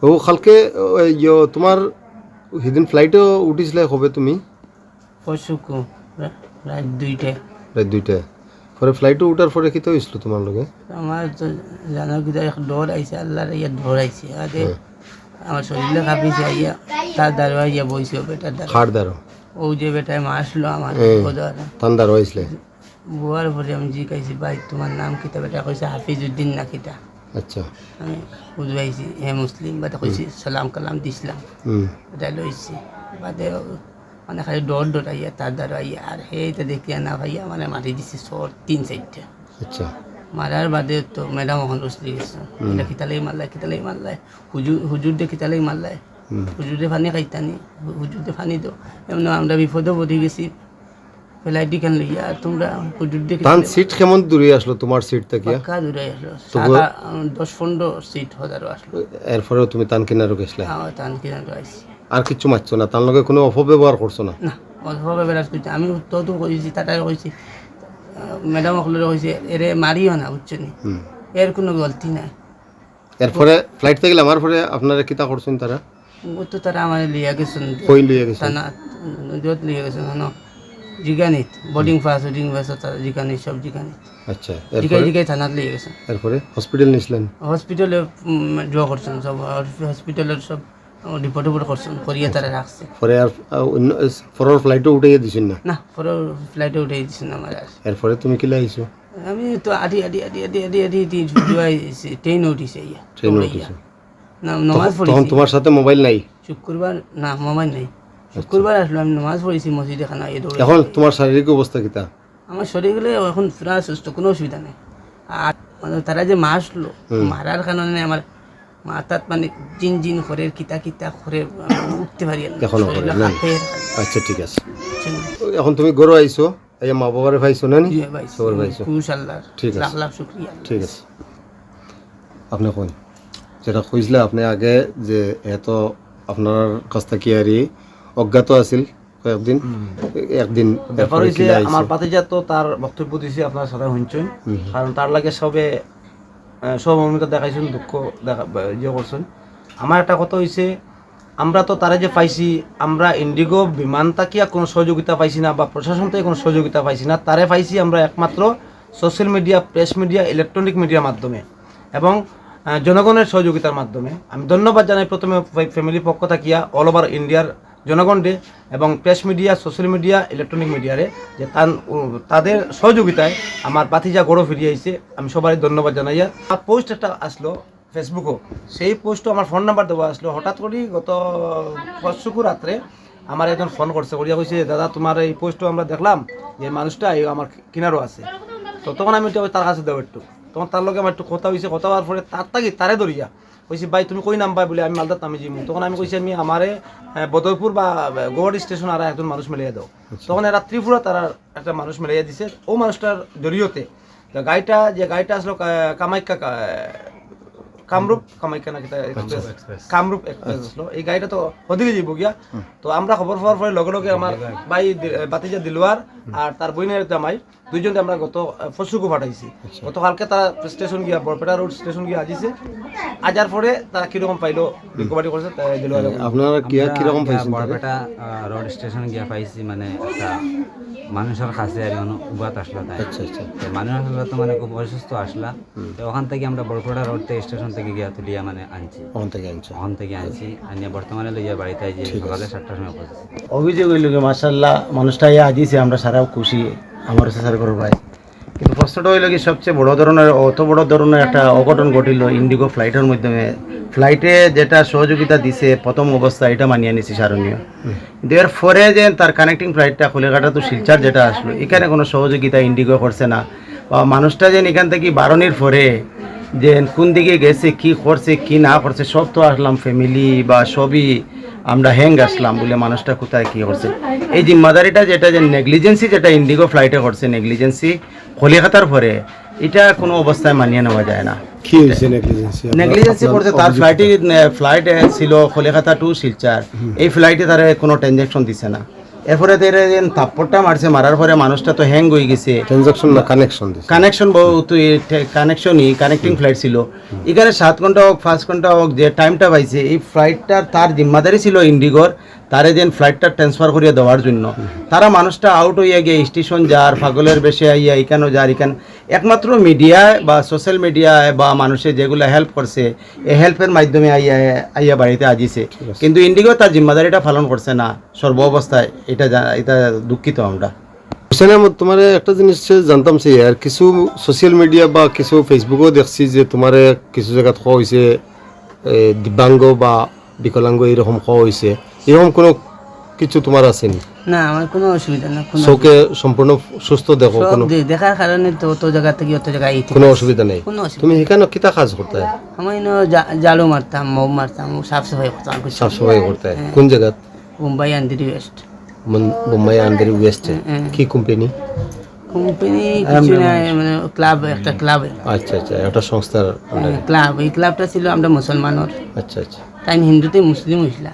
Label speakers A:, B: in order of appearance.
A: ও কালকে তোমার সেদিন ফ্লাইটে উঠিছিলে কবে তুমি?
B: পরশুকু রাত 2টায়।
A: রাত 2টায় পরে ফ্লাইটে উঠার পরে কি তো হয়েছিল তোমার লগে?
B: আমার তো জানার কিন্তু এক ডর আইছে, আল্লাহর ইয়া ডর আইছে। আগে আমার শরীরে কাঁপিছে, আইয়া তার দ্বারা ইয়া বইছে বেটার দ্বারা।
A: খাড় দাঁড়ো
B: ও যে বেটায় মাসলো আমার দ্বারা
A: তান্দার হয়েছিলে?
B: বুয়ার পরে আমি জিজ্ঞাসি, ভাই তোমার নাম কিতা? বেটা কইছে হাফিজউদ্দিন না কিতা।
A: আচ্ছা।
B: আমি বুঝবাইছি হে মুসলিম, বেটা কইছি সালাম কালাম দিছিলাম, এটা লইছি। বাদে মানে খালি ডর ডর আইয়া তার দ্বারা আইয়া আর সেইটা দেখিয়া না ভাইয়া মানে মারি দিছি সর 3-4টা।
A: আচ্ছা।
B: মারার বাদে তো ম্যাডাম ওখানে উসলি গেছে, এটা কিতালেই মারলাই হুজুর দিয়ে কিতালেই মারলাই। হুজুরে ফানি খাইতানি, হুজুর দিয়ে ফানি দো এমন আমরা বিপদে পড়ে গেছি। ফ্লাইট দিখান লইয়া তোমরা হুজুর দিয়ে
A: তান সিট কেমন দূরে আসলো তোমার সিট থেকে?
B: পাক্কা দূরে আসলো, 10-15 সিট হাজারও আসলো।
A: এরপরেও তুমি তান কিনারও গেছলা?
B: তান কিনা আইসি।
A: আর কিছু মারছো না? তার লগে কোনো অপব্যবহার করছো না?
B: না, অল্পভাবে বেড়াস করছি আমি, তো কইছি তাটাই কইছি, ম্যাডাম সকলের কইছে এরে মারিও না, বুঝছো নি, এর কোনো গলতি নাই।
A: এরপরে ফ্লাইট থেকে নামার পরে আপনারা কিতা করছেন তারা?
B: ও তো তারা আমার লিয়া গেছেন,
A: কই লিয়ে গেছেন?
B: থানা যত লিয়ে গেছেন জিগানিত, বোর্ডিং পাস তারা জিগানিত, সব জিগানিত।
A: আচ্ছা।
B: জিগাই থানাত লিয়ে গেছেন।
A: এরপরে হসপিটাল নিছিলেন?
B: হসপিটালে জোয়া করছেন, সব হসপিটালের সব রিপোর্ট করছেন, করিয়া তারা রাখছে।
A: পরে আর অন্য পরের ফ্লাইটে উঠাইয়া দিছেন না?
B: না, পরে ফ্লাইটে উঠে দিচ্ছেন আমার।
A: এরপরে তুমি কিলা আইছো?
B: আমি তো আদি ট্রেন উঠিছে,
A: ট্রেন উঠিছো?
B: নামাজ
A: তখন
B: পড়েছি।
A: তোমার সাথে মোবাইল নাই?
B: শুক্রবার না, মোবাইল নাই। শুক্রবার আসলো, আমি নামাজ পড়েছি মসজিদে খানা।
A: এখন তোমার শারীরিক অবস্থা কিতা?
B: আমার শরীরে এখন পুরা সুস্থ, কোনো অসুবিধা নেই। আর মানে তারা যে মারলো, মারার কারণে আমার মাথাত মানে জিন করে কিতা করে উঠতে পারি না।
A: এখনো করে না? আচ্ছা, ঠিক আছে। এখন তুমি গরু আইছো, এই মা বাবারে পাইছো না? সবার পাইছো? ঠিক আছে,
B: লাখ লাখ শুকরিয়া।
A: ঠিক আছে। আপনি কোন যেটা খুঁজলে আপনি আগে যে এত আপনার কাছ থেকে আর অজ্ঞাত আছিল কয়েকদিন, একদিন
C: ব্যাপার হয়েছে আমার পাতিজা তো তার বক্তব্য দিয়েছি আপনার সাথে শুনছেন, কারণ তার লাগে সবে সহমর্মিতা দেখাইছেন, দুঃখ ইয়ে করছেন। আমার একটা কথা হয়েছে, আমরা তো তারা যে পাইছি, আমরা ইন্ডিগো বিমান তাকিয়া কোনো সহযোগিতা পাইছি না বা প্রশাসন থেকে কোনো সহযোগিতা পাইছি না। তারে পাইছি আমরা একমাত্র social media, press media, electronic মিডিয়ার মাধ্যমে এবং জনগণের সহযোগিতার মাধ্যমে। আমি ধন্যবাদ জানাই প্রথমে ফ্যামিলির পক্ষ থাকিয়া অল ওভার ইন্ডিয়ার জনগণকে এবং press media, social media, electronic মিডিয়ারে যে তাদের সহযোগিতায় আমার পাতিজা গড়ো ফিরিয়ে আইছে। আমি সবারই ধন্যবাদ জানাইয়া। আর পোস্ট একটা আসলো ফেসবুকও, সেই পোস্টও আমার ফোন নাম্বার দেওয়া আসলো। হঠাৎ করেই গত পরশুকু রাত্রে আমার একজন ফোন করছে, করিয়া কইছে, দাদা তোমার এই পোস্টও আমরা দেখলাম, যে মানুষটা আমার কিনারও আছে। তো তখন আমি তার কাছে দেবো একটু, তখন তার লগে আমার একটু কথা হয়েছে। কথা হওয়ার পরে তারে ধরিয়া কইছি, ভাই তুমি কই নামবা বলে, আমি মালদার নামে যাবো। তখন আমি কইছি, আমি আমারে বদরপুর বা গৌহাটি স্টেশন আর একজন মানুষ মিলিয়ে দাও। তখন এরা ত্রিপুরা তারা একটা মানুষ মিলিয়ে দিছে। ও মানুষটার জড়িয়তে গাড়িটা আসলো কামরূপ এক্সপ্রেস আসলো। এই গাড়িটা তো ওদিকে যাবো গিয়া। তো আমরা খবর পাওয়ার পরে লগে লগে আমার ভাই বাতিজা দিলওয়ার আর তার বইনের জামাই দুইজনকে আমরা গত পরশুকু পাঠাইছি। গতকালকে তারা স্টেশন গিয়া, বরপেটা রোড স্টেশন গিয়া আজিছে। আজার পরে তারা কিরকম পাইলো রিকভারি করছে দিলওয়ার।
A: আপনারা কিরকম পাইছেন?
D: বরপেটা রোড স্টেশন গিয়া পাইছি, মানে একটা মানুষের কাছে আর উবাত আসলা।
A: আচ্ছা আচ্ছা।
D: মানুষ আসলে তো মানে খুব অসুস্থ আসলা। তো ওখান থেকে আমরা বরপেটা রোড থেকে স্টেশন থেকে গিয়া তুলিয়া মানে আনছি। ওখান থেকে আনছি আনিয়া বর্তমানে লইয়া বাড়িতে যে সকালে 7টার সময় পৌঁছেছি।
C: অভিযোগ হইল মাশাআল্লাহ, মানুষটা আজিছে, আমরা সারাও খুশি, আমার স্যার করো ভাই। কিন্তু প্রশ্নটা হইল কি, সবচেয়ে অত বড় ধরনের একটা অঘটন ঘটিল ইন্ডিগো ফ্লাইটের মাধ্যমে। ফ্লাইটে যেটা সহযোগিতা দিছে প্রথম অবস্থা, এটা মানিয়ে নিছি সারণীয়। কিন্তু এর পরে যে তার কানেক্টিং ফ্লাইটটা খোলেঘাটা তো শিলচর যেটা আসলো, এখানে কোনো সহযোগিতা ইন্ডিগো করছে না। বা মানুষটা যে এখান থেকে বারণের পরে যে কোন দিকে গেছে, কি করছে কি না করছে, সব তো আসলাম ফ্যামিলি বা সবই আমরা আসলাম বলে মানুষটা কোথায় কী করছে। এই জিম্মাদারিটা যেটা যে নেগলিজেন্সি যেটা ইন্ডিগো ফ্লাইটে করছে, নেগলিজেন্সি কলিকাতার পরে, এটা কোনো অবস্থায় মানিয়ে নেওয়া যায় না।
A: কি হয়েছে
C: নেগলিজেন্সি করছে? তার ফ্লাইট ছিল কলিকাতা টু শিলচর, এই ফ্লাইটে তারা কোনো ট্রানজ্যাকশন দিছে না। এরপরে থাপ্পড়টা মারছে, মারার পরে মানুষটা তো হ্যাং হয়ে গেছে।
A: ট্রানজাকশন না কানেকশন দিছে
C: কানেকশন বহুত কানেকশনই কানেক্টিং ফ্লাইট ছিল এখানে 7 ঘন্টা হোক 5 ঘন্টা হোক যে টাইমটা পাইছে এই ফ্লাইটটার তার জিম্মাদারি ছিল ইন্ডিগোর তারে যেন ফ্লাইটটা ট্রান্সফার করিয়ে দেওয়ার জন্য। তারা মানুষটা আউট হইয়া গিয়ে স্টেশন যার পাগলের বেশে আইয়া এখানেও যার এখানে একমাত্র মিডিয়ায় বা সোশ্যাল মিডিয়ায় বা মানুষে যেগুলো হেল্প করছে এই হেল্পের মাধ্যমে আইয়া আইয়া বাড়িতে আজিছে, কিন্তু ইন্ডিগো তার জিম্মাদারিটা পালন করছে না সর্ব অবস্থায়। এটা দুঃখিত আমরা।
A: হুসেন আহমদ, তোমার একটা জিনিস জানতাম সে আর কিছু সোশ্যাল মিডিয়া বা কিছু ফেসবুকও দেখছি যে তোমার কিছু জায়গাত খাওয়া হয়েছে দিব্যাঙ্গ বা বিকলাঙ্গ এরকম খাওয়া হয়েছে, এরকম কোনো কিছু তোমার আসেনি?
B: না আমার কোনো অসুবিধা না, কোনো
A: চোখে সম্পূর্ণ সুস্থ দেখো,
B: সব
A: কোনো
B: দেখার কারণে তো অত জায়গা থেকে অত জায়গায় আইতে
A: কোনো অসুবিধা নেই?
B: কোনো অসুবিধা
A: তুমি এখানে কিতা কাজ করতে হয়?
B: আমি জালু মারতাম, মৌ মারতাম, সাফ সাফাই করতাম,
A: সাফ সাফাই করতে হয় কোন জায়গা?
B: মুম্বাই আন্দিরি ওয়েস্ট।
A: বোম্বাই আন্ডার ওয়েস্টে কি কোম্পানি?
B: কোম্পানি কিছু নাই, মানে ক্লাব, একটা ক্লাবে।
A: আচ্ছা আচ্ছা, একটা সংস্থার under এ।
B: ক্লাব, এই ক্লাবটা ছিল আমরা মুসলমানের,
A: আচ্ছা আচ্ছা।
B: তাই হিন্দুতে মুসলিম হইছিলা।